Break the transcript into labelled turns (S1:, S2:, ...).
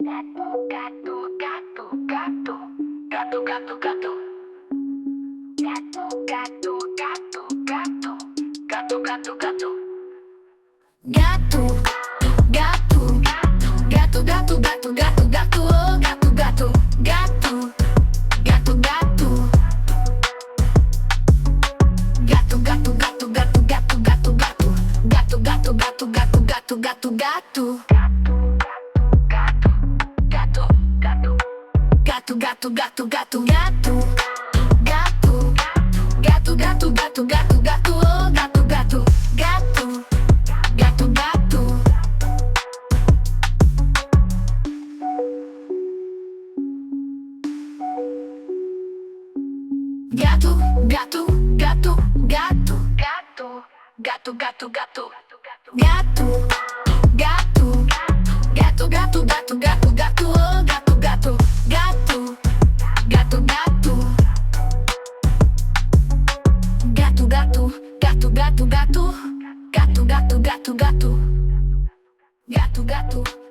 S1: Gato, gato, gato, gato. Gato, gato, gato. Gato, gato, gato, gato. Gato, gato, gato. Gato, gato, gato, gato, gato, gato, gato, oh, gato, gato, gato, gato, gato. Gato, gato, gato, gato, gato, gato, gato. Gato, gato, gato, gato, gato, gato, gato. Gato, gato, gato, gato, gato. Gato, gato, gato, gato, gato, oh, gato, gato, gato, gato, gato. Gato, gato, gato, gato, gato, gato, gato, gato, gato, gato, gato, gato, gato, gato, gato, oh, gato, gato, gato, gato, gato. Gato, gato, gato, gato, gato, gato, gato, gato, gato, gato, gato.